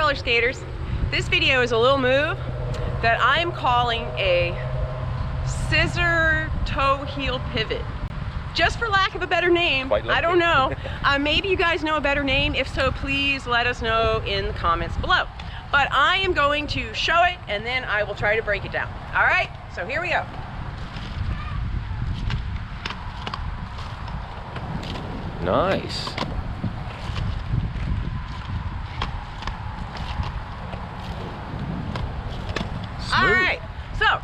roller skaters. This video is a little move that I'm calling a scissor toe heel pivot. Just for lack of a better name, I don't know. Maybe you guys know a better name. If so, please let us know in the comments below. But I am going to show it and then I will try to break it down. All right, so here we go. Nice. All right, so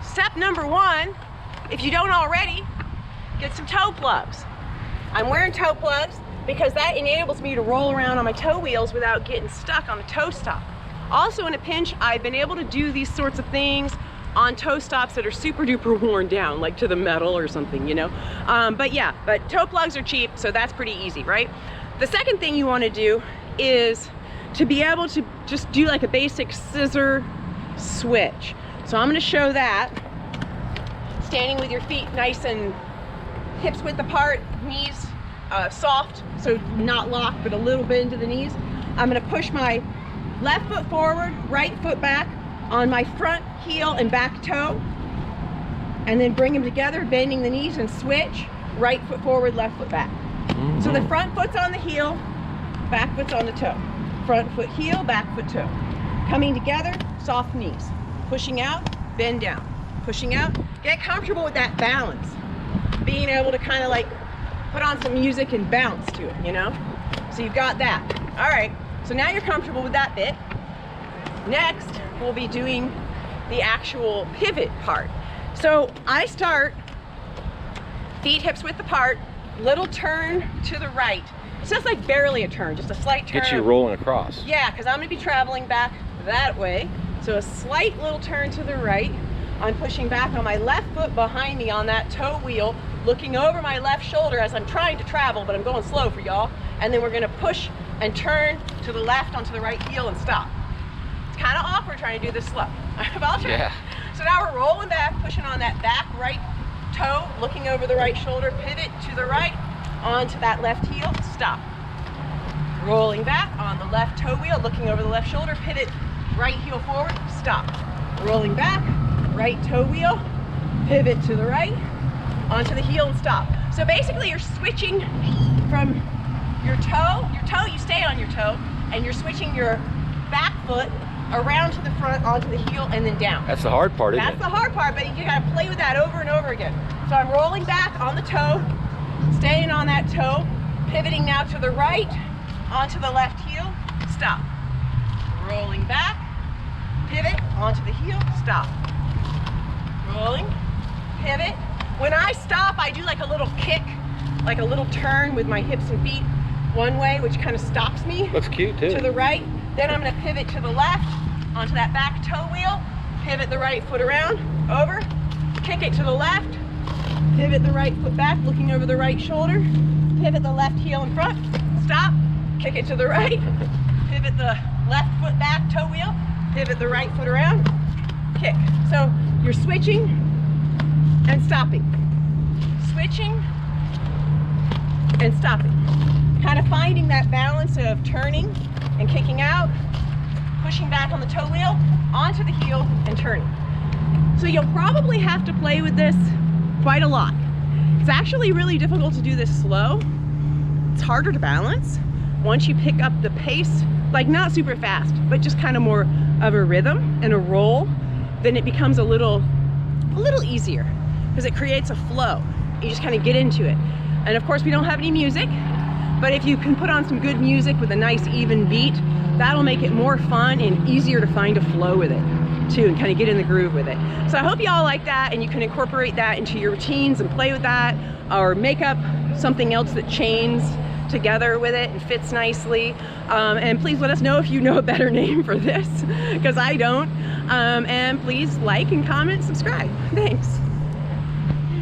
step number one, if you don't already, get some toe plugs. I'm wearing toe plugs because that enables me to roll around on my toe wheels without getting stuck on the toe stop. Also in a pinch, I've been able to do these sorts of things on toe stops that are super duper worn down, like to the metal or something, you know? But toe plugs are cheap, so that's pretty easy, right? The second thing you wanna do is to be able to just do like a basic scissor switch. So I'm gonna show that, standing with your feet nice and hips width apart, knees soft, so not locked, but a little bit into the knees. I'm gonna push my left foot forward, right foot back on my front heel and back toe, and then bring them together, bending the knees and switch, right foot forward, left foot back. So the front foot's on the heel, back foot's on the toe. Front foot heel, back foot toe. Coming together, soft knees. Pushing out, bend down. Pushing out, get comfortable with that balance. Being able to kind of like put on some music and bounce to it, you know? So you've got that. All right, so now you're comfortable with that bit. Next, we'll be doing the actual pivot part. So I start feet hips width apart, little turn to the right. It's just like barely a turn, just a slight turn. Get you rolling across. Yeah, because I'm gonna be traveling back that way. So a slight little turn to the right. I'm pushing back on my left foot behind me on that toe wheel, looking over my left shoulder as I'm trying to travel, but I'm going slow for y'all. And then we're gonna push and turn to the left onto the right heel and stop. It's kind of awkward trying to do this slow. I'll try. Yeah. So now we're rolling back, pushing on that back right toe, looking over the right shoulder, pivot to the right, onto that left heel, stop. Rolling back on the left toe wheel, looking over the left shoulder, pivot, right heel forward, stop. Rolling back, right toe wheel, pivot to the right, onto the heel and stop. So basically you're switching from your toe, you stay on your toe, and you're switching your back foot around to the front, onto the heel, and then down. That's the hard part, isn't it? That's the hard part, but you gotta play with that over and over again. So I'm rolling back on the toe, staying on that toe, pivoting now to the right, onto the left heel, stop. Rolling back, pivot, onto the heel, stop. Rolling, pivot. When I stop, I do like a little kick, like a little turn with my hips and feet one way, which kind of stops me. Looks cute too. To the right. Then I'm gonna pivot to the left, onto that back toe wheel, pivot the right foot around, over, kick it to the left, pivot the right foot back, looking over the right shoulder, pivot the left heel in front, stop, kick it to the right, pivot the left foot back, toe wheel, pivot the right foot around, kick. So you're switching and stopping, switching and stopping. Kind of finding that balance of turning and kicking out, pushing back on the toe wheel, onto the heel and turning. So you'll probably have to play with this quite a lot. It's actually really difficult to do this slow. It's harder to balance. Once you pick up the pace, like not super fast, but just kind of more of a rhythm and a roll, then it becomes a little easier because it creates a flow. You just kind of get into it. And of course we don't have any music, but if you can put on some good music with a nice even beat, that'll make it more fun and easier to find a flow with it too, and kind of get in the groove with it. So I hope you all like that and you can incorporate that into your routines and play with that, or make up something else that chains together with it and fits nicely. And please let us know if you know a better name for this, because I don't. And please like and comment, subscribe. Thanks.